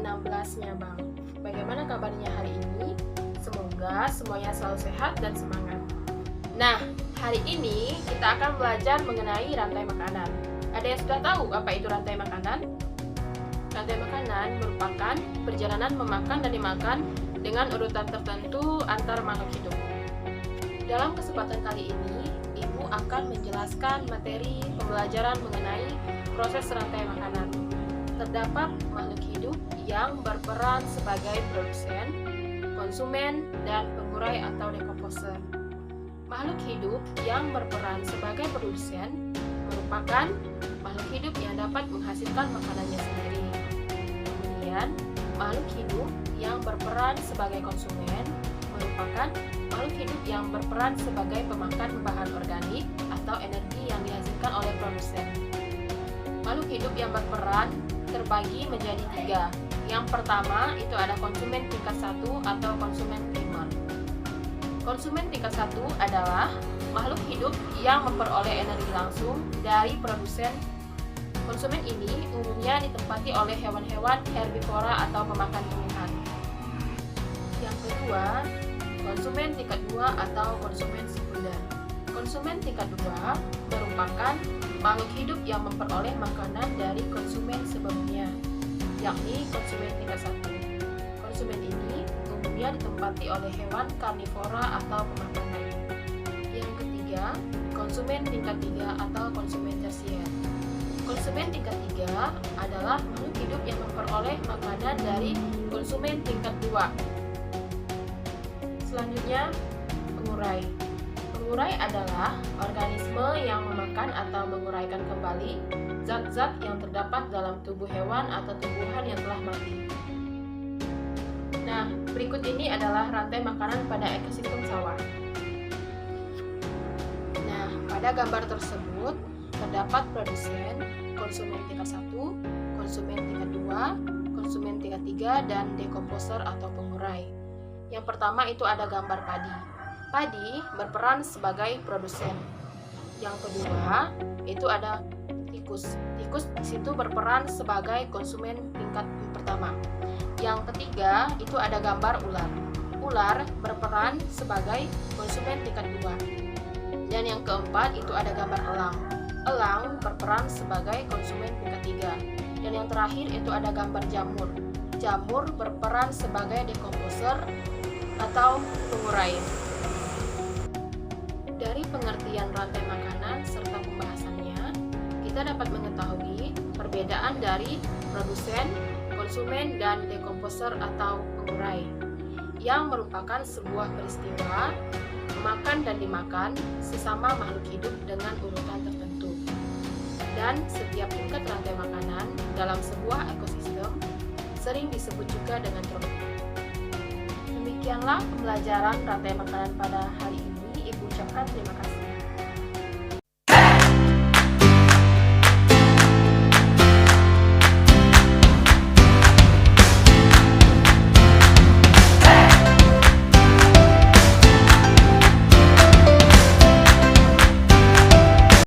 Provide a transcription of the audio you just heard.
ke-16-nya, Bang. Bagaimana kabarnya hari ini? Semoga semuanya selalu sehat dan semangat. Nah, hari ini kita akan belajar mengenai rantai makanan. Ada yang sudah tahu apa itu rantai makanan? Rantai makanan merupakan perjalanan memakan dan dimakan dengan urutan tertentu antar makhluk hidup. Dalam kesempatan kali ini, Ibu akan menjelaskan materi pembelajaran mengenai proses rantai makanan. Terdapat makhluk hidup yang berperan sebagai produsen, konsumen, dan pengurai atau dekomposer. Makhluk hidup yang berperan sebagai produsen merupakan makhluk hidup yang dapat menghasilkan makanannya sendiri. Kemudian, makhluk hidup yang berperan sebagai konsumen merupakan makhluk hidup yang berperan sebagai pemakan bahan organik atau energi yang dihasilkan oleh produsen. Makhluk hidup yang berperan terbagi menjadi 3. Yang pertama itu ada konsumen tingkat 1 atau konsumen primer. Konsumen tingkat 1 adalah makhluk hidup yang memperoleh energi langsung dari produsen. Konsumen ini umumnya ditempati oleh hewan-hewan herbivora atau pemakan tumbuhan. Yang kedua, konsumen tingkat 2 atau konsumen sekunder. Konsumen tingkat 2 merupakan makhluk hidup yang memperoleh makanan dari konsumen sebelumnya, yakni konsumen tingkat 1. Konsumen ini umumnya ditempati oleh hewan karnivora atau pemakan lain. Yang ketiga, konsumen tingkat 3 atau konsumen tersier. Konsumen tingkat 3 adalah makhluk hidup yang memperoleh makanan dari konsumen tingkat 2. Selanjutnya, pengurai. Pengurai adalah organisme yang memakan atau menguraikan kembali zat-zat yang terdapat dalam tubuh hewan atau tumbuhan yang telah mati. Nah, berikut ini adalah rantai makanan pada ekosistem sawah. Nah, pada gambar tersebut terdapat produsen, konsumen tingkat 1, konsumen tingkat 2, konsumen tingkat 3, dan dekomposer atau pengurai. Yang pertama itu ada gambar padi. Padi berperan sebagai produsen. Yang kedua itu ada tikus. Tikus di situ berperan sebagai konsumen tingkat pertama. Yang ketiga itu ada gambar ular. Ular berperan sebagai konsumen tingkat 2. Dan yang keempat itu ada gambar elang. Elang berperan sebagai konsumen tingkat 3. Dan yang terakhir itu ada gambar jamur. Jamur berperan sebagai dekomposer atau pengurai. Dari pengertian rantai makanan serta pembahasannya, kita dapat mengetahui perbedaan dari produsen, konsumen, dan dekomposer atau pengurai, yang merupakan sebuah peristiwa memakan dan dimakan sesama makhluk hidup dengan urutan tertentu. Dan setiap tingkat rantai makanan dalam sebuah ekosistem sering disebut juga dengan tropik. Demikianlah pembelajaran rantai makanan pada hari ini. Ibu ucapkan terima kasih.